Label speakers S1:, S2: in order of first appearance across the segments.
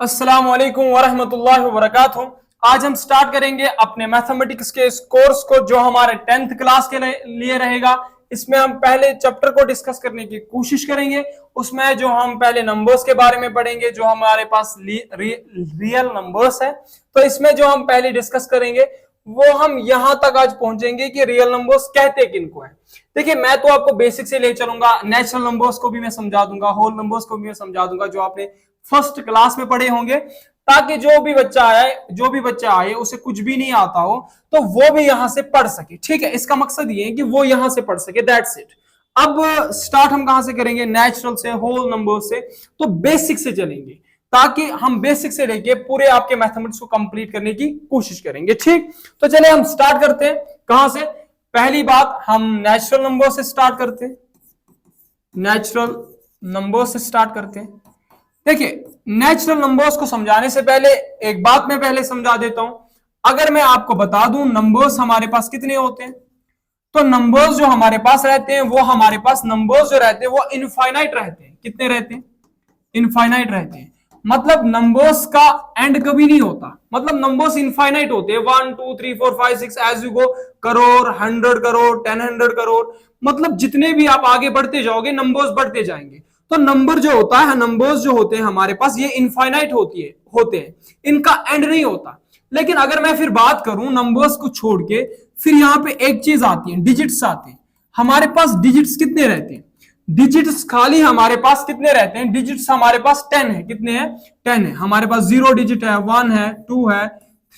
S1: अस्सलाम वालेकुम वरहमतुल्लाहि वबरकातुहू। आज हम स्टार्ट करेंगे अपने मैथमेटिक्स के इस कोर्स को जो हमारे 10th क्लास के लिए रहेगा। इसमें हम पहले चैप्टर को डिस्कस करने की कोशिश करेंगे। उसमें जो हम पहले नंबर्स के बारे में पढ़ेंगे, जो हमारे पास रियल नंबर्स है, तो इसमें जो हम पहले डिस्कस करेंगे वो हम यहां तक आज पहुंचेंगे कि रियल नंबर्स कहते किनको है। देखिए, मैं तो आपको बेसिक से ले चलूंगा, नेचुरल नंबर्स को भी मैं समझा दूंगा, होल नंबर्स को भी मैं समझा दूंगा जो आपने फर्स्ट क्लास में पढ़े होंगे, ताकि जो भी बच्चा आए उसे कुछ भी नहीं आता हो तो वो भी यहां से पढ़ सके। ठीक है, इसका मकसद ये है कि वो यहां से पढ़ सके, दैट्स इट। अब स्टार्ट हम कहां से करेंगे? नेचुरल से, होल नंबर से। तो बेसिक से चलेंगे ताकि हम बेसिक से लेके पूरे आपके मैथमेटिक्स को कंप्लीट करने की कोशिश करेंगे। ठीक, तो चले हम स्टार्ट करते हैं। कहां से? पहली बात, हम नेचुरल नंबर से स्टार्ट करते हैं। नेचुरल नंबर से स्टार्ट करते हैं। देखिए, नेचुरल नंबर्स को समझाने से पहले एक बात मैं पहले समझा देता हूं। अगर मैं आपको बता दूं नंबर्स हमारे पास कितने होते हैं, तो नंबर्स जो हमारे पास रहते हैं वो हमारे पास नंबर्स जो रहते हैं वो इनफाइनाइट रहते हैं। कितने रहते हैं? इनफाइनाइट रहते हैं। मतलब नंबर्स का एंड कभी नहीं होता। मतलब नंबर्स इनफाइनाइट होते हैं, 1 2 3 4 5 6 as you go, crore, 100 crore, 10 crore. मतलब जितने भी आप आगे बढ़ते जाओगे नंबर्स बढ़ते जाएंगे। तो नंबर जो होता है, नंबर्स जो होते हैं हमारे पास, ये इनफाइनाइट होते हैं, इनका एंड नहीं होता। लेकिन अगर मैं फिर बात करूं नंबर्स को छोड़ के, फिर यहां पे एक चीज आती है, डिजिट्स आते हैं। हमारे पास डिजिट्स कितने रहते हैं? डिजिट्स खाली हमारे पास कितने रहते हैं? डिजिट्स हमारे पास 10 है। कितने हैं? 10 है। हमारे पास 0 डिजिट है, 1 है, 2 है,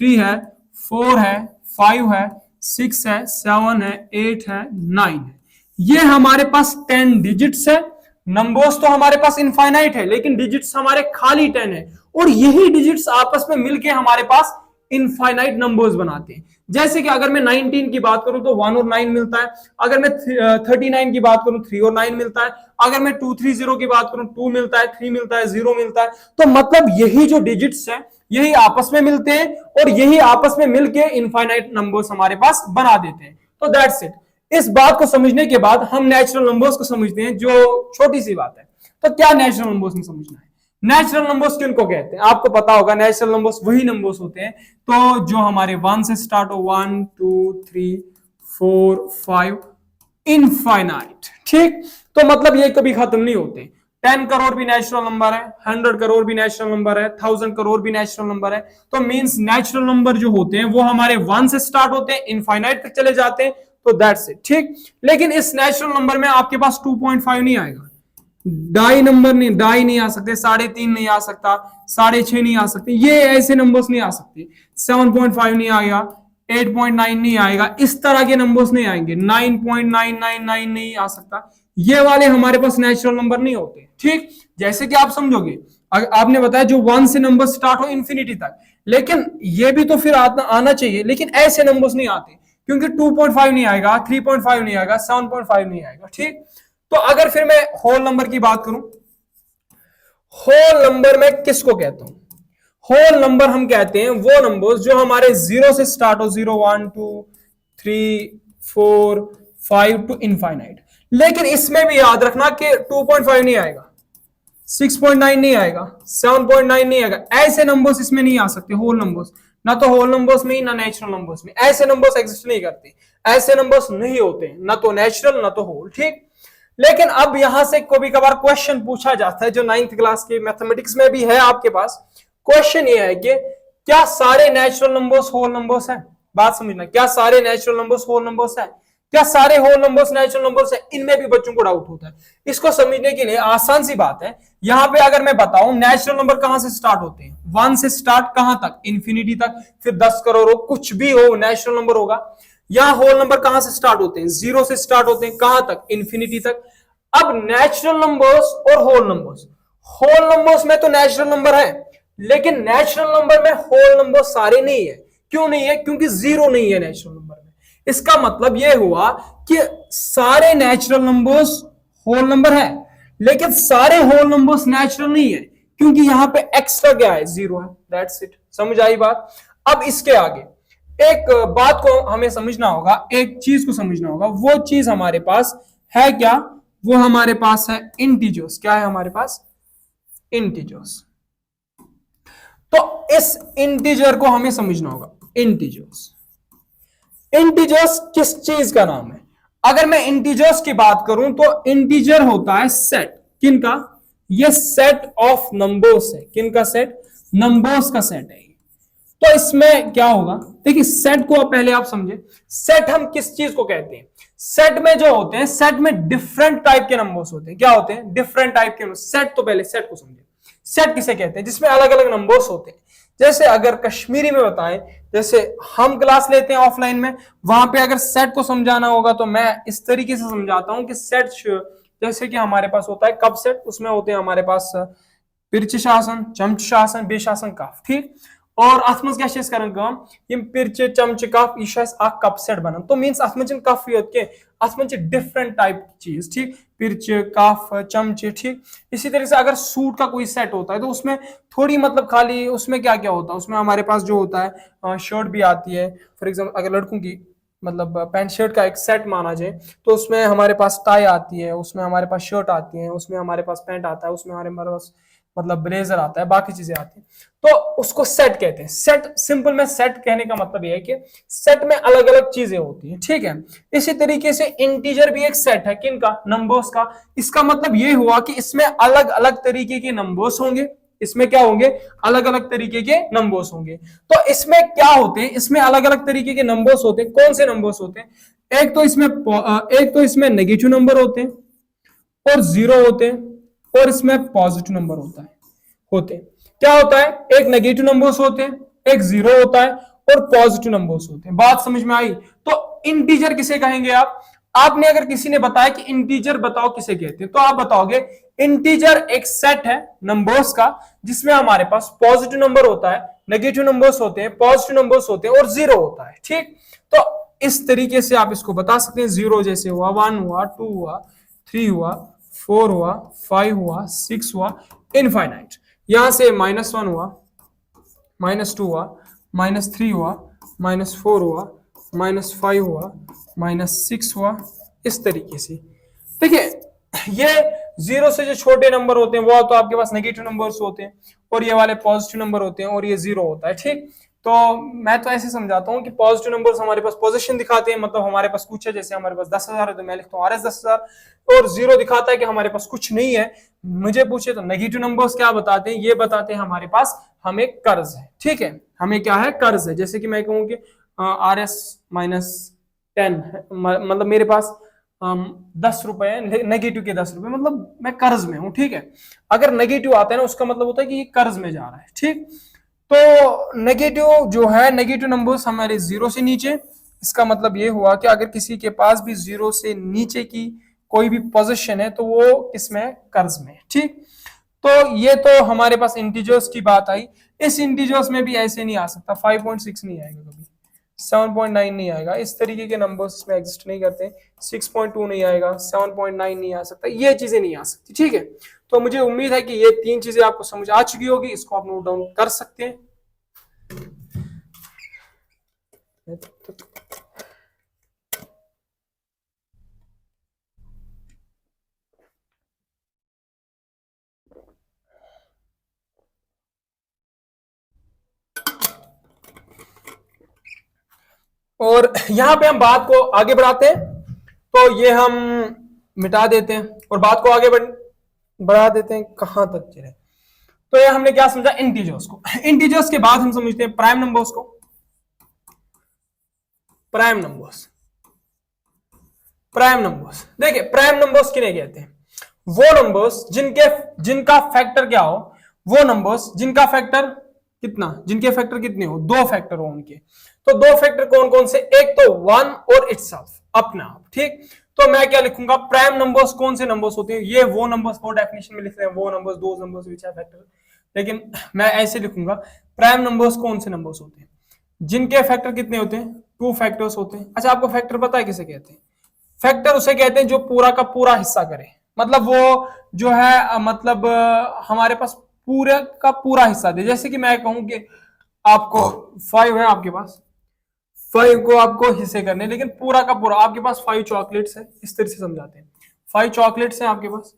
S1: 3 है, 4 है, 5 है, 6 है, 7 है, 8 है, 9 है। ये हमारे पास 10 डिजिट्स है। नंबर्स तो हमारे पास इनफाइनाइट है, लेकिन डिजिट्स हमारे खाली 10 है। और यही डिजिट्स आपस में मिलके हमारे पास इनफाइनाइट नंबर्स बनाते हैं। जैसे कि अगर मैं 19 की बात करूं तो 1 और 9 मिलता है। अगर मैं 39 की बात करूं 3 और 9 मिलता है। अगर मैं 230 की बात करूं 2 मिलता है, 3 मिलता है, 0 मिलता है। तो मतलब यही जो डिजिट्स है यही आपस में मिलते हैं और यही आपस में मिलके इनफाइनाइट नंबर्स हमारे पास बना देते हैं। तो दैट्स इट। इस बात को समझने के बाद हम नेचुरल नंबर्स को समझते हैं, जो छोटी सी बात है। तो क्या नेचुरल नंबर्स में समझना है? नेचुरल नंबर्स किनको कहते हैं? आपको पता होगा, नेचुरल नंबर्स वही नंबर्स होते हैं तो जो हमारे 1 से स्टार्ट हो, 1 2 3 4 5, इनफाइनाइट। ठीक, तो मतलब ये कभी खत्म नहीं होते। 10 करोड़ भी नेचुरल नंबर है, 100 करोड़ भी नेचुरल नंबर है, 1000 करोड़ भी नेचुरल नंबर है। तो मींस नेचुरल नंबर जो होते हैं वो हमारे 1 से स्टार्ट होते हैं, इनफाइनाइट तक चले जाते हैं। तो दैट्स इट। ठीक, लेकिन इस नेचुरल नंबर में आपके पास 2.5 नहीं आएगा। डाई नंबर नहीं, डाई नहीं आ सकते, 3.5 नहीं आ सकता, 6.5 नहीं आ सकते, ये ऐसे नंबर्स नहीं आ सकते। 7.5 नहीं आएगा, 8.9 नहीं आएगा, इस तरह के नंबर्स नहीं आएंगे। 9.999 नहीं आ सकता। ये वाले हमारे पास नेचुरल नंबर नहीं होते। ठीक, जैसे कि आप समझोगे, आपने बताया जो 1 से नंबर स्टार्ट हो इंफिनिटी तक, लेकिन ये भी तो फिर आना चाहिए, लेकिन ऐसे नंबर्स नहीं आते क्योंकि 2.5 नहीं आएगा, 3.5 नहीं आएगा, 7.5 नहीं आएगा। ठीक, तो अगर फिर मैं होल नंबर की बात करूं, होल नंबर में किसको कहता हूं? होल नंबर हम कहते हैं वो नंबर्स जो हमारे 0 से स्टार्ट हो, 0 1 2 3 4 5 टू इनफाइनाइट। लेकिन इसमें भी याद रखना कि 2.5 नहीं आएगा, 6.9 नहीं आएगा, 7.9 नहीं आएगा। ऐसे नंबर्स इसमें नहीं आ सकते होल नंबर्स। ना तो होल नंबर्स में ना नेचुरल नंबर्स में ऐसे नंबर्स एग्जिस्ट नहीं करते। ऐसे नंबर्स नहीं होते, ना तो नेचुरल ना तो होल। ठीक, लेकिन अब यहां से कभी कभार क्वेश्चन पूछा जाता है, जो 9th क्लास के मैथमेटिक्स में भी है आपके पास। क्वेश्चन ये है कि क्या सारे नेचुरल नंबर्स होल नंबर्स हैं? बात समझना, क्या सारे नेचुरल नंबर्स होल नंबर्स हैं? क्या सारे होल नंबर्स नेचुरल नंबर्स हैं? इनमें भी बच्चों को डाउट होता है। इसको समझने के लिए आसान सी बात है। यहां पे अगर मैं बताऊं नेचुरल नंबर कहां से स्टार्ट होते हैं? 1 से स्टार्ट कहां तक? इंफिनिटी तक। फिर 10 करोड़ हो, कुछ भी हो, नेचुरल नंबर होगा। यहां होल नंबर कहां से स्टार्ट होते हैं? 0 से स्टार्ट होते हैं, कहां तक? इंफिनिटी तक। अब नेचुरल नंबर्स और होल नंबर्स में तो नेचुरल नंबर है, लेकिन नेचुरल नंबर में होल नंबर सारे नहीं है। क्यों नहीं है? क्योंकि 0 नहीं है नेचुरल नंबर में। इसका मतलब यह हुआ कि सारे नेचुरल नंबर्स होल नंबर है, लेकिन सारे होल नंबर्स नेचुरल नहीं है, क्योंकि यहां पे एक्स्ट्रा क्या है? 0 है। That's it. समझ आई बात? अब इसके आगे एक बात को हमें समझना होगा, एक चीज को समझना होगा। वो चीज हमारे पास है क्या? वो हमारे पास है इंटीजर्स। क्या है हमारे पास? इंटीजर्स। इस इंटीजर को हमें समझना होगा। इंटीजर्स, इंटीजर्स किस चीज का नाम है? अगर मैं इंटीजर्स की बात करूं तो इंटीजर होता है सेट, किनका? ये सेट ऑफ नंबर्स है। किनका सेट? नंबर्स का सेट है। तो इसमें क्या होगा, देखिए सेट को पहले आप समझे। सेट हम किस चीज को कहते हैं? सेट में जो होते हैं, सेट में डिफरेंट टाइप के नंबर्स होते हैं। क्या होते हैं? डिफरेंट टाइप के नंबर्स। सेट, तो पहले सेट को समझे। सेट किसे कहते हैं? जिसमें अलग अलग नंबर्स होते हैं। जैसे अगर कश्मीरी में बताएं, जैसे हम क्लास लेते हैं ऑफलाइन में, वहां पे अगर सेट को समझाना होगा तो मैं इस तरीके से समझाता हूं कि सेट, जैसे कि हमारे पास होता है कप सेट, उसमें होते हैं हमारे पास पिरच शासन, चमच शासन, बेशासन काफ, ठीक। और अथ मज क्या करन काम, यम पिरच चमच काफ यह कप सेट बनन। तो मीन्स अथ मज कफ योत के, अथ मज डिफरेंट टाइप की चीज, ठीक। पिरच, कफ, चमच, ठीक। इसी तरह से अगर सूट का कोई सेट होता है तो उसमें थोड़ी मतलब खाली उसमें क्या क्या होता है, उसमें हमारे पास जो होता है शर्ट भी आती है। फॉर एग्जाम्पल अगर लड़कों की मतलब पैंट शर्ट का एक सेट माना जाए तो उसमें हमारे पास टाई आती है, उसमें हमारे पास शर्ट आती है, उसमें हमारे पास पैंट आता है, उसमें हमारे पास मतलब ब्लेजर आता है, बाकी चीजें आती हैं, तो उसको सेट कहते हैं। सेट, सिंपल में सेट कहने का मतलब यह है कि सेट में अलग अलग चीजें होती हैं, ठीक है। इसी तरीके से इंटीजर भी एक सेट है, किनका? नंबर्स का। इसका मतलब यह हुआ कि इसमें अलग अलग तरीके के नंबर्स होंगे। इसमें क्या होंगे? अलग अलग तरीके के नंबर्स होंगे। तो इसमें क्या होते हैं? इसमें अलग अलग तरीके के नंबर्स होते हैं। कौन से नंबर्स होते हैं? एक तो इसमें नेगेटिव नंबर होते हैं और जीरो होते हैं, और इसमें पॉजिटिव नंबर होते हैं। क्या होता है? एक नेगेटिव नंबर्स होते हैं, एक जीरो होता है और पॉजिटिव नंबर्स होते हैं। बात समझ में आई? तो इंटीजर किसे कहेंगे आप? आपने अगर किसी ने बताया कि इंटीजर बताओ किसे कहते हैं, तो आप बताओगे इंटीजर एक सेट है नंबर्स का जिसमें हमारे पास पॉजिटिव नंबर होता है, नेगेटिव नंबर्स होते हैं, पॉजिटिव नंबर्स होते हैं और जीरो होता है, ठीक। तो इस तरीके से आप इसको बता सकते हैं। जीरो जैसे हुआ, 1 हुआ, 2 हुआ, 3 हुआ, 4 हुआ, 5 हुआ, 6 हुआ, इनफाइनाइट। यहां से -1 हुआ, -2 हुआ, -3 हुआ, -4 हुआ, -5 हुआ, -6 हुआ, इस तरीके से। देखिए ये जीरो से जो छोटे नंबर होते हैं वो तो आपके पास नेगेटिव नंबर्स होते हैं, और ये वाले पॉजिटिव नंबर होते हैं, और ये जीरो होता है, ठीक। तो मैं तो ऐसे समझाता हूँ कि पॉजिटिव नंबर्स हमारे पास पोजीशन दिखाते हैं, मतलब हमारे पास कुछ है। जैसे हमारे पास 10,000 है तो मैं लिखता हूँ RS 10,000, और जीरो दिखाता है कि हमारे पास कुछ नहीं है। मुझे पूछे तो नेगेटिव नंबर्स क्या बताते हैं? ये बताते हैं हमारे पास हमें कर्ज है, ठीक है। हमें क्या है? कर्ज है। जैसे कि मैं कहूँ कि RS -10 है, मतलब मेरे पास 10 रुपए है, नेगेटिव के 10 रुपए, मतलब मैं कर्ज में हूं, ठीक है। अगर नेगेटिव आता है ना, उसका मतलब होता है कि ये कर्ज में जा रहा है, ठीक। तो नेगेटिव जो है, नेगेटिव नंबर्स हमारे जीरो से नीचे, इसका मतलब ये हुआ कि अगर किसी के पास भी जीरो से नीचे की कोई भी पोजीशन है तो वो किसमें? कर्ज में, ठीक। तो ये तो हमारे पास इंटीजर्स की बात आई। इस इंटीजर्स में भी ऐसे नहीं आ सकता, 5.6 नहीं आएगा कभी, 7.9 नहीं आएगा, इस तरीके के नंबर्स इसमें एग्जिस्ट नहीं करते। 6.2 नहीं आएगा, 7.9 नहीं आ सकता, ये चीजें नहीं आ सकती, ठीक है। तो मुझे उम्मीद है कि ये तीन चीजें आपको समझ आ चुकी होगी। इसको आप नोट डाउन कर सकते हैं। और यहां पे हम बात को आगे बढ़ाते हैं, तो ये हम मिटा देते हैं और बात को आगे बढ़ा देते हैं। कहां तक चले? तो ये हमने क्या समझा? इंटीजर्स को। इंटीजर्स के बाद हम समझते हैं प्राइम नंबर्स को। प्राइम नंबर्स, प्राइम नंबर्स देखिए, प्राइम नंबर्स किन्हें कहते हैं? वो नंबर्स जिनका फैक्टर क्या हो, वो नंबर्स जिनका फैक्टर कितना, जिनके फैक्टर कितने हो, दो फैक्टर हो उनके। तो दो फैक्टर कौन कौन से? एक तो 1 और इटसेल्फ, अपना आप, ठीक। तो मैं क्या लिखूंगा? प्राइम नंबर्स कौन से नंबर्स होते हैं? ये वो नंबर्स, वो डेफिनेशन में लिख रहे हैं, वो नंबर्स, दो नंबर्स विच आर फैक्टर। लेकिन मैं ऐसे लिखूंगा, प्राइम नंबर्स कौन से नंबर्स होते हैं? जिनके फैक्टर कितने होते हैं? 2 फैक्टर्स होते हैं। अच्छा, आपको फैक्टर पता है किसे कहते हैं? फैक्टर उसे कहते हैं जो पूरा का पूरा हिस्सा करे, मतलब वो जो है मतलब हमारे पास पूरे का पूरा हिस्सा दे। जैसे कि मैं कहूं कि आपको 5 है, आपके पास 5 को आपको हिस्से करने, लेकिन पूरा का पूरा आपके पास 5 चॉकलेट्स है, इस तरह से समझाते हैं। 5 चॉकलेट्स हैं आपके पास,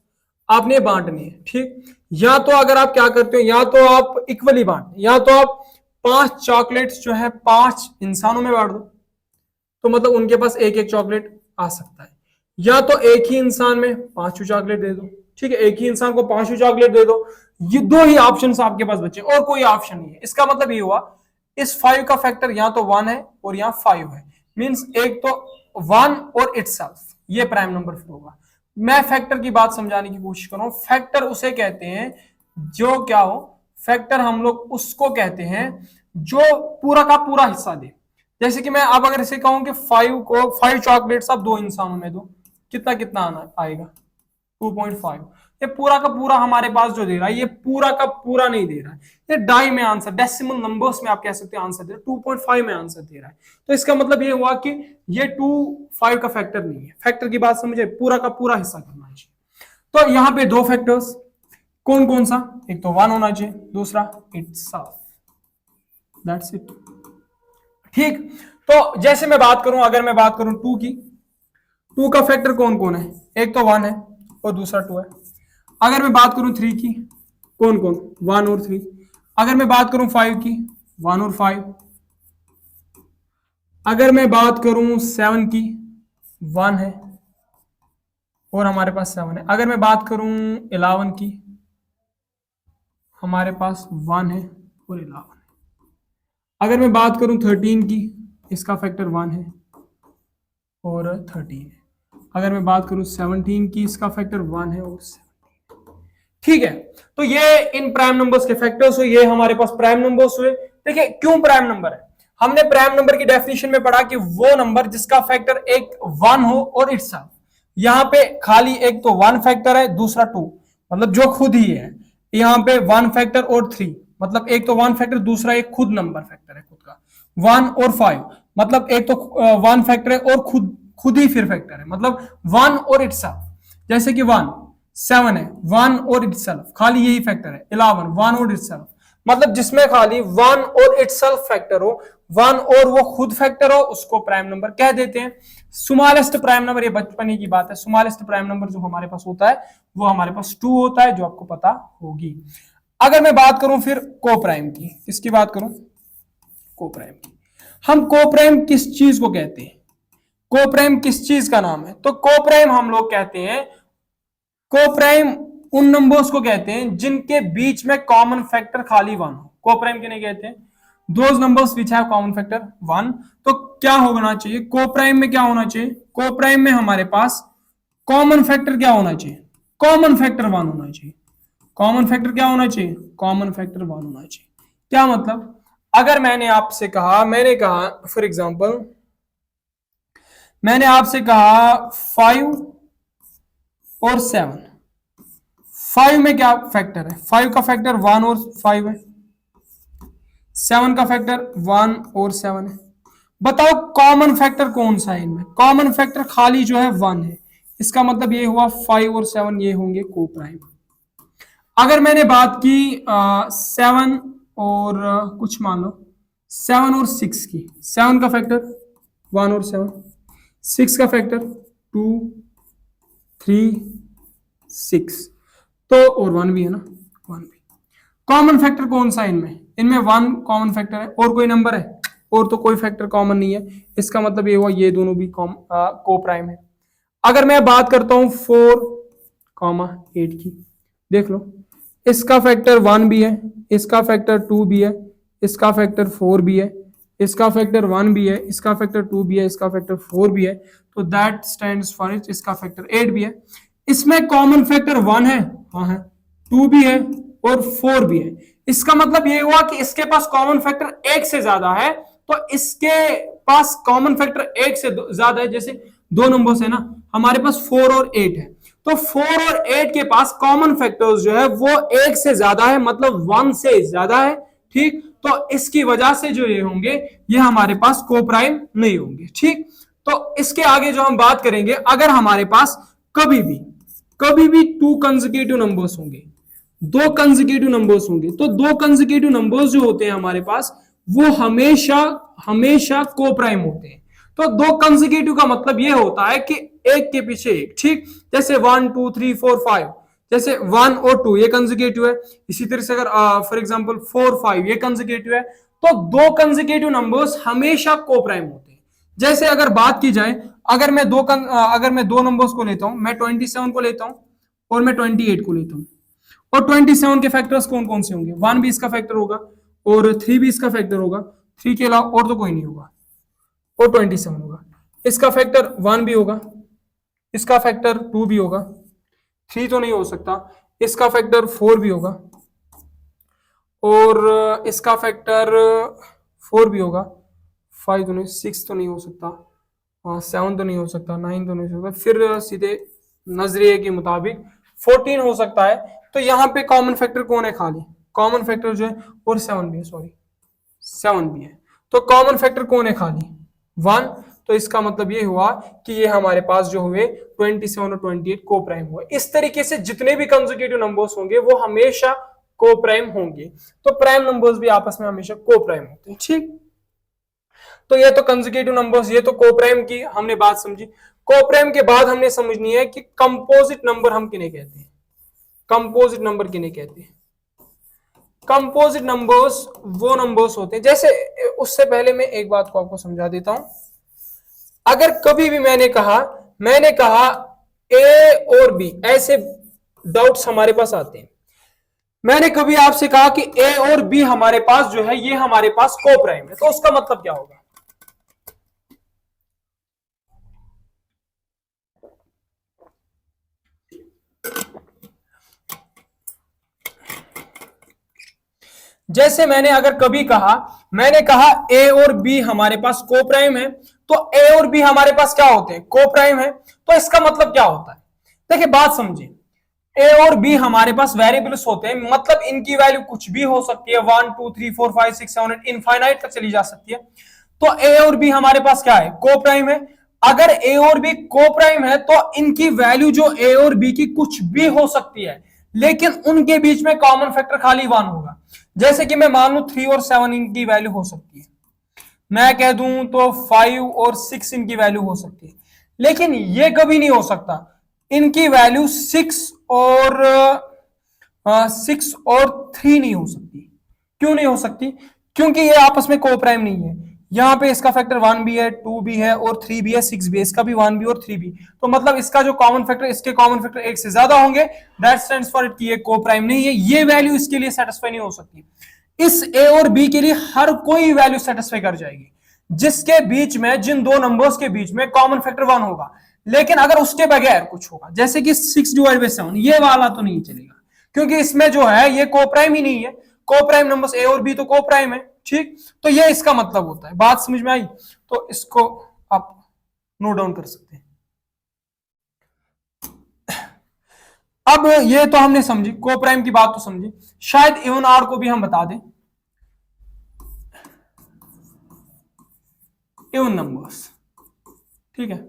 S1: आपने बांटनी है, ठीक। या तो अगर आप क्या करते हो, या तो आप इक्वली बांट, या तो आप 5 चॉकलेट्स जो है 5 इंसानों में बांट दो, तो मतलब उनके पास एक एक चॉकलेट आ सकता है। या तो एक ही इंसान में 5 चॉकलेट दे दो, ठीक है, एक ही इंसान को 5 चॉकलेट दे दो। ये 2 ही ऑप्शन आपके पास बचे और कोई ऑप्शन नहीं है। इसका मतलब ये हुआ इस 5 का फैक्टर या तो 1 है और यहाँ 5 है, मींस एक तो 1 और इटसेल्फ, ये प्राइम नंबर फिर होगा। मैं फैक्टर की बात समझाने की कोशिश कर रहा हूं। फैक्टर उसे कहते हैं जो क्या हो, फैक्टर हम लोग उसको कहते हैं जो पूरा का पूरा हिस्सा दे। जैसे कि मैं अब अगर इसे कहूं कि 5 चॉकलेट्स आप 2 इंसानों में दो, कितना कितना आना आएगा 2.5। ये पूरा का पूरा हमारे पास जो दे रहा है, ये पूरा का पूरा नहीं दे रहा है, ये डाई में आंसर, डेसिमल नंबर्स में आप कह सकते हैं आंसर दे रहा है, 2.5 में आंसर दे रहा है। तो इसका मतलब ये हुआ कि ये 5 का फैक्टर नहीं है। फैक्टर की बात समझे, पूरा का पूरा हिस्सा करना चाहिए। तो यहाँ पे 2 फैक्टर्स, कौन कौन सा, एक तो 1 होना चाहिए, दूसरा इटसेल्फ, दैट्स इट। ठीक, तो जैसे मैं बात करूं, अगर मैं बात करूं 2 की, 2 का फैक्टर कौन कौन है, एक तो 1 है और दूसरा 2 है। अगर मैं बात करूं 3 की, कौन कौन, 1 और 3। अगर मैं बात करूं 5 की, 1 और 5। अगर मैं बात करूं 7 की, 1 है और हमारे पास 7 है। अगर मैं बात करूं 11 की, हमारे पास 1 है और 11 है। अगर मैं बात करूं 13 की, इसका फैक्टर 1 है और 13 है। अगर मैं बात करूं 17 की, इसका फैक्टर 1 है और 17। ठीक है, तो ये इन प्राइम नंबर्स के फैक्टर्स हुए, ये हमारे पास प्राइम नंबर्स हुए। देखिए क्यों प्राइम नंबर है, हमने प्राइम नंबर की डेफिनेशन में पढ़ा कि वो नंबर जिसका फैक्टर एक 1 हो और इटसेल्फ। यहां पे खाली एक तो 1 फैक्टर है, दूसरा 2, मतलब जो खुद ही है। यहाँ पे 1 फैक्टर और 3, मतलब एक तो 1 फैक्टर, दूसरा एक खुद नंबर फैक्टर है खुद का। 1 और 5, मतलब एक तो 1 फैक्टर है और खुद ही फिर फैक्टर है, मतलब 1 और इटसेल्फ। जैसे कि 1 7 है, 1 और इटसेल्फ, खाली यही फैक्टर है। 11 1 और इटसेल्फ, मतलब जिसमें खाली 1 और इटसेल्फ फैक्टर हो, 1 और वो खुद फैक्टर हो, उसको प्राइम नंबर कह देते हैं। स्मॉलेस्ट प्राइम नंबर, ये बचपन की बात है, स्मॉलेस्ट प्राइम नंबर जो हमारे पास होता है वो हमारे पास 2 होता है, जो आपको पता होगी। अगर मैं बात करूं फिर कोप्राइम की, किसकी बात करूं, कोप्राइम की। हम कोप्राइम किस चीज को कहते हैं, कोप्राइम किस चीज का नाम है, तो कोप्राइम हम लोग कहते हैं, कोप्राइम उन नंबर्स को कहते हैं जिनके बीच में कॉमन फैक्टर खाली 1 हो। कोप्राइम किन्हें कहते हैं, those numbers which have common factor 1। तो क्या होना चाहिए कोप्राइम में, क्या होना चाहिए कोप्राइम में, हमारे पास कॉमन फैक्टर क्या होना चाहिए, कॉमन फैक्टर 1 होना चाहिए। कॉमन फैक्टर क्या होना चाहिए, कॉमन फैक्टर 1 होना चाहिए। क्या मतलब, अगर मैंने आपसे कहा, मैंने कहा फॉर एग्जांपल, मैंने आपसे कहा 5 और 7, 5 में क्या फैक्टर है, 5 का फैक्टर 1 और 5 है, 7 का फैक्टर 1 और 7 है। बताओ कॉमन फैक्टर कौन सा है इनमें, कॉमन फैक्टर खाली जो है 1 है। इसका मतलब ये हुआ 5 और 7 ये होंगे कोप्राइम। अगर मैंने बात की 7 और कुछ मान लो 7 और 6 की, 7 का फैक्टर 1 और 7, 6 का फैक्टर 2 3 6, तो और 1 भी है ना, 1 भी। कॉमन फैक्टर कौन सा है इनमें, इनमें 1 कॉमन फैक्टर है, और कोई नंबर है, और तो कोई फैक्टर कॉमन नहीं है। इसका मतलब ये हुआ ये दोनों भी कोप्राइम है। अगर मैं बात करता हूं 4,8 की, देख लो, इसका फैक्टर 1 भी है, इसका फैक्टर 2 भी है, इसका फैक्टर 4 भी है, इसका फैक्टर 1 भी है, इसका फैक्टर 2 भी है, इसका फैक्टर 4 भी है, तो दैट स्टैंड्स फॉर इट, इसका फैक्टर 8 भी है। इसमें कॉमन फैक्टर 1 है, हाँ है, 2 भी है और 4 भी है। इसका मतलब ये हुआ कि इसके पास कॉमन फैक्टर 1 से ज्यादा है, तो इसके पास कॉमन फैक्टर 1 से ज्यादा है। जैसे 2 नंबर्स है ना, हमारे पास 4 और 8 है, तो 4 और 8 के पास कॉमन फैक्टर्स जो है वो 1 से ज्यादा है, मतलब 1 से ज्यादा है। ठीक, तो इसकी वजह से जो ये होंगे, ये हमारे पास कोप्राइम नहीं होंगे। ठीक, तो इसके आगे जो हम बात करेंगे, अगर हमारे पास कभी भी 2 कंसेक्यूटिव नंबर्स होंगे, 2 कंसेक्यूटिव नंबर्स होंगे, तो 2 कंसेक्यूटिव नंबर्स जो होते हैं हमारे पास, वो हमेशा कोप्राइम होते हैं। तो 2 कंसेक्यूटिव का मतलब ये होता है कि एक के पीछे एक। ठीक, जैसे 1 2 3 4 5, जैसे 1 और 2 ये कंसेक्यूटिव है, इसी तरह से अगर फॉर एग्जांपल 4 5 ये कंसेक्यूटिव है, तो दो कंसेक्यूटिव नंबर्स हमेशा को प्राइम होते हैं। जैसे अगर बात की जाए, अगर मैं दो नंबर्स को लेता हूं, मैं 27 को लेता हूं और मैं 28 को लेता हूं, और 27 के फैक्टर्स कौन कौन से होंगे? 1 भी इसका फैक्टर होगा और 3 भी इसका फैक्टर होगा, 3 के अलावा और तो कोई नहीं होगा, और 27 होगा। इसका फैक्टर 1 भी होगा, इसका फैक्टर 2 भी होगा, 3 तो नहीं हो सकता, इसका फैक्टर 4 भी होगा, और इसका फैक्टर 4 भी होगा, 5 तो नहीं, 6 तो नहीं हो सकता, 7 तो नहीं हो सकता, 9 तो नहीं हो सकता, फिर सीधे नजरिए के मुताबिक 14 हो सकता है। तो यहाँ पे कॉमन फैक्टर कौन है? खाली कॉमन फैक्टर जो है, और 7 भी है, सॉरी 7 भी है, तो कॉमन फैक्टर कौन है? खाली 1। तो इसका मतलब ये हुआ कि ये हमारे पास जो हुए 27 और 28 को प्राइम हुए। इस तरीके से जितने भी कंसेक्यूटिव नंबर्स होंगे वो हमेशा को प्राइम होंगे। तो प्राइम नंबर्स भी आपस में हमेशा को प्राइम होते हैं, ठीक। तो ये तो कंसेक्यूटिव नंबर्स, ये तो को प्राइम की हमने बात समझी। को प्राइम के बाद हमने समझनी है कि कंपोजिट नंबर हम किन्हें कहते हैं। कंपोजिट नंबर किन्हें कहते हैं? कंपोजिट नंबर्स वो नंबर्स होते हैं, जैसे उससे पहले मैं एक बात को आपको समझा देता हूं। अगर कभी भी मैंने कहा ए और बी, ऐसे डाउट्स हमारे पास आते हैं। मैंने कभी आपसे कहा कि ए और बी हमारे पास जो है ये हमारे पास को प्राइम है, तो उसका मतलब क्या होगा? जैसे मैंने कहा ए और बी हमारे पास को प्राइम है, तो ए और बी हमारे पास क्या होते हैं? को प्राइम है। तो इसका मतलब क्या होता है? देखिए बात समझिए, ए और बी हमारे पास वेरिएबल्स होते हैं, मतलब इनकी वैल्यू कुछ भी हो सकती है, 1 2 3 4 5 6 7 8 इनफाइनाइट तक चली जा सकती है। तो ए और बी हमारे पास क्या है? को प्राइम है। अगर ए और बी को प्राइम है तो इनकी वैल्यू जो ए और बी की कुछ भी हो सकती है, लेकिन उनके बीच में कॉमन फैक्टर खाली 1 होगा। जैसे कि मैं मान लू 3 और 7 इनकी वैल्यू हो सकती है, मैं कह दूं तो 5 और 6 इनकी वैल्यू हो सकती है, लेकिन ये कभी नहीं हो सकता इनकी वैल्यू 6 और 3 नहीं हो सकती। क्यों नहीं हो सकती? क्योंकि ये आपस में को प्राइम नहीं है। यहां पे इसका फैक्टर 1 भी है, 2 भी है और 3 भी है, 6 भी है, इसका भी 1 भी और 3 भी। तो मतलब इसका जो कॉमन फैक्टर, इसके कॉमन फैक्टर 1 से ज्यादा होंगे, दैट स्टैंड्स फॉर इट कि ये को प्राइम नहीं है। ये वैल्यू इसके लिए सेटिस्फाई नहीं हो सकती। इस ए और बी के लिए हर कोई वैल्यू सेटिस्फाई कर जाएगी जिसके बीच में, जिन दो नंबर्स के बीच में कॉमन फैक्टर 1 होगा। लेकिन अगर उसके बगैर कुछ होगा, जैसे कि 6/7, ये वाला तो नहीं चलेगा, क्योंकि इसमें जो है ये को प्राइम ही नहीं है। को प्राइम नंबर्स ए और बी तो को प्राइम है, ठीक। तो ये इसका मतलब होता है। बात समझ में आई? तो इसको आप नोट डाउन कर सकते हैं। अब ये तो हमने समझी, को प्राइम की बात तो समझी। शायद इवन आर को भी हम बता दें, इवन नंबर्स, ठीक है,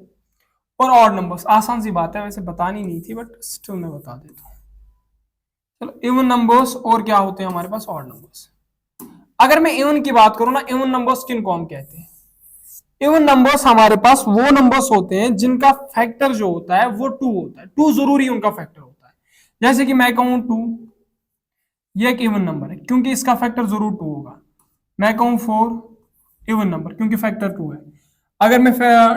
S1: और ऑड नंबर्स। आसान सी बात है, वैसे बतानी नहीं थी बट स्टिल मैं बता देता हूं। चलो, इवन नंबर्स और क्या होते हैं हमारे पास? Odd numbers. अगर मैं इवन की बात करूं ना, इवन नंबर्स किन को हम कहते हैं? इवन नंबर्स हमारे पास वो नंबर्स होते हैं जिनका फैक्टर जो होता है वो 2 होता है। 2 जरूरी उनका फैक्टर होता है। जैसे कि मैं कहूं 2, ये एक इवन नंबर है क्योंकि इसका फैक्टर जरूर 2 होगा। मैं कहूं 4, इवन नंबर क्योंकि फैक्टर 2 है। अगर मैं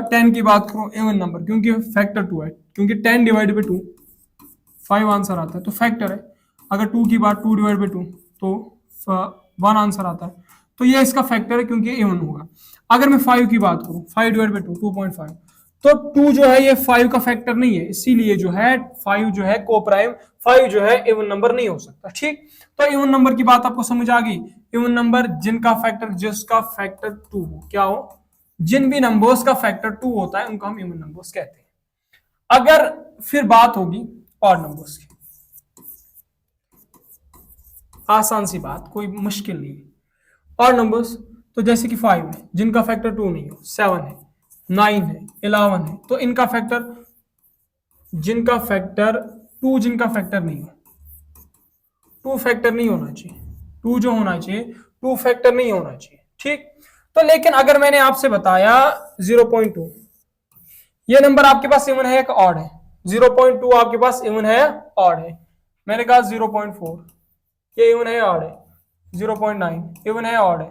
S1: 10 की बात करूं, इवन नंबर क्योंकि फैक्टर 2 है, क्योंकि 10 डिवाइड बाई 2 5 आंसर आता है, तो फैक्टर है। अगर 2 की बात 2 डिवाइड बाई 2 तो 1 आंसर आता है, तो ये इसका फैक्टर है क्योंकि इवन होगा। अगर मैं 5 की बात करूं, 5 डिवाइड बाई 2 2.5, तो 2 जो है ये 5 का फैक्टर नहीं है, इसीलिए जो है 5 जो है को प्राइम, 5 जो है इवन नंबर नहीं हो सकता, ठीक। तो इवन नंबर की बात आपको समझ आ गई। इवन नंबर जिसका फैक्टर 2 हो, क्या हो? जिन भी नंबर्स का फैक्टर 2 होता है उनको हम इवन नंबर्स कहते हैं। अगर फिर बात होगी ऑड नंबर्स की, आसान सी बात, कोई मुश्किल नहीं है। ऑड नंबर्स तो जैसे कि 5 है जिनका फैक्टर 2 नहीं हो, 7 है, 9 है, 11 है, तो इनका फैक्टर, जिनका फैक्टर 2, जिनका फैक्टर नहीं हो, 2 फैक्टर नहीं होना चाहिए, 2 जो होना चाहिए 2 फैक्टर नहीं होना चाहिए, ठीक। तो लेकिन अगर मैंने आपसे बताया 0.2, ये नंबर आपके पास इवन है एक ऑड है, 0.2 आपके पास इवन है ऑड है, मैंने कहा 0.4, ये इवन है ऑड है, 0.9 इवन है ऑड है।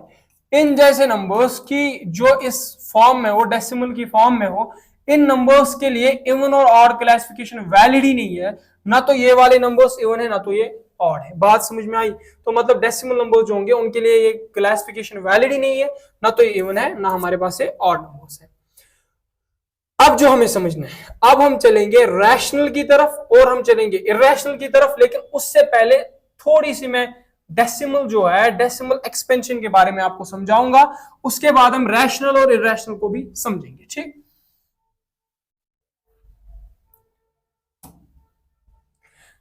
S1: इन जैसे नंबर्स की जो इस फॉर्म में हो, डेसिमल की फॉर्म में हो, इन नंबर्स के लिए इवन और ऑड क्लासिफिकेशन वैलिड ही नहीं है। ना तो ये वाले नंबर्स इवन है, ना तो ये ऑड है। बात समझ में आई? तो मतलब डेसिमल नंबर्स जो होंगे उनके लिए ये क्लासिफिकेशन वैलिड ही नहीं है, ना तो ये इवन है, ना हमारे पास ये ऑड नंबर्स है। अब जो हमें समझना है, अब हम चलेंगे रैशनल की तरफ और हम चलेंगे इरैशनल की तरफ, लेकिन उससे पहले थोड़ी सी मैं डेसिमल जो है, डेसिमल एक्सपेंशन के बारे में आपको समझाऊंगा। उसके बाद हम रैशनल और इरैशनल को भी समझेंगे। ठीक,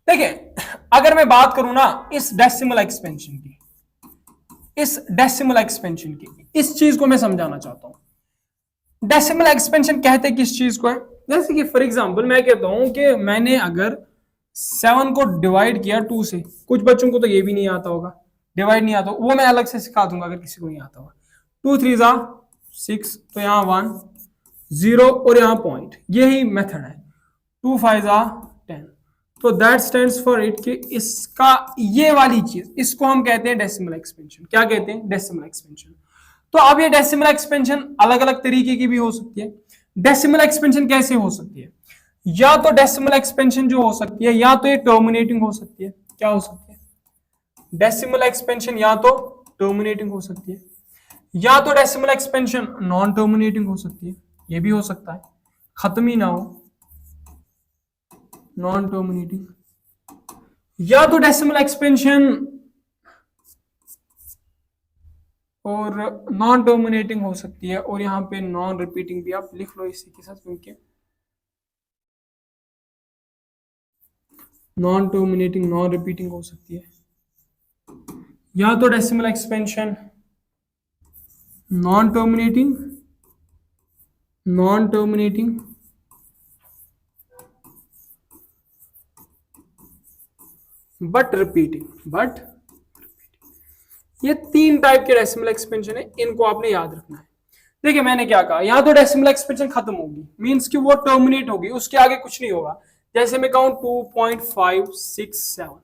S1: देखिए अगर मैं बात करूं ना इस डेसिमल एक्सपेंशन की, इस डेसिमल एक्सपेंशन की, इस चीज को मैं समझाना चाहता हूं। डेसिमल एक्सपेंशन कहते किस चीज को है? जैसे कि फॉर एग्जांपल मैं कहता हूं कि मैंने अगर 7 को डिवाइड किया 2 से, कुछ बच्चों को तो ये भी नहीं आता होगा, डिवाइड नहीं आता, वो मैं अलग से सिखा दूंगा अगर किसी को नहीं आता होगा। 2 3 जा 6, तो यहाँ 1 0 और यहाँ पॉइंट, यही मेथड है। 2 5 जा 10, तो दैट स्टैंड्स फॉर इट कि इसका ये वाली चीज, इसको हम कहते हैं डेसिमल एक्सपेंशन। क्या कहते हैं? Decimal expansion. तो अब ये डेसिमल एक्सपेंशन अलग अलग तरीके की भी हो सकती है। डेसिमल एक्सपेंशन कैसे हो सकती है? या तो डेसिमल एक्सपेंशन जो हो सकती है, या तो ये टर्मिनेटिंग हो सकती है। क्या हो सकती है? डेसिमल एक्सपेंशन या तो टर्मिनेटिंग हो सकती है, या तो डेसिमल एक्सपेंशन नॉन टर्मिनेटिंग हो सकती है। ये भी हो सकता है, खत्म ही ना हो, नॉन टर्मिनेटिंग। या तो डेसिमल एक्सपेंशन और नॉन टर्मिनेटिंग हो सकती है, और यहां पे नॉन रिपीटिंग भी आप लिख लो इसी के साथ, क्योंकि नॉन टर्मिनेटिंग नॉन रिपीटिंग हो सकती है। या तो decimal expansion non terminating but repeating, ये 3 टाइप के डेसिमल एक्सपेंशन है, इनको आपने याद रखना है। देखिए मैंने क्या कहा, या तो डेसिमल एक्सपेंशन खत्म होगी, मींस कि वो टर्मिनेट होगी, उसके आगे कुछ नहीं होगा। जैसे मैं कहूं 2.567,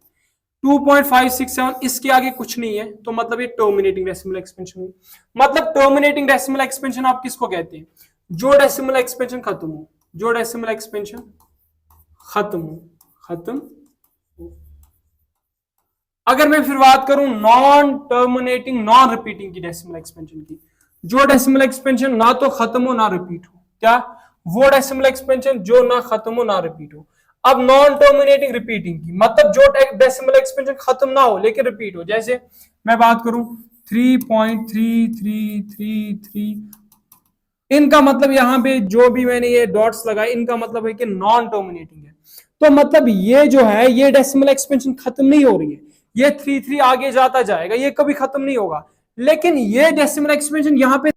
S1: 2.567 इसके आगे कुछ नहीं है, तो मतलब ये टर्मिनेटिंग डेसिमल एक्सपेंशन हुई। मतलब टर्मिनेटिंग डेसिमल एक्सपेंशन आप किसको कहते हैं? जो डेसिमल एक्सपेंशन खत्म हो, जो डेसिमल एक्सपेंशन खत्म हो। अगर मैं फिर बात करूं नॉन टर्मिनेटिंग नॉन रिपीटिंग की डेसिमल एक्सपेंशन की, जो डेसिमल एक्सपेंशन ना तो खत्म हो ना रिपीट हो, क्या? वो डेसिमल एक्सपेंशन जो ना खत्म हो ना रिपीट हो। अब नॉन टर्मिनेटिंग रिपीटिंग की, मतलब जो डेसिमल एक्सपेंशन खत्म ना हो लेकिन रिपीट हो। जैसे मैं बात करूं 3.3333, इनका मतलब यहां पे जो भी मैंने ये डॉट्स लगाए, इनका मतलब है कि नॉन टर्मिनेटिंग है। तो मतलब ये जो है, ये डेसिमल एक्सपेंशन खत्म नहीं हो रही है, ये 3 3 आगे जाता जाएगा, ये कभी खत्म नहीं होगा। लेकिन ये डेसिमल एक्सपेंशन यहाँ पे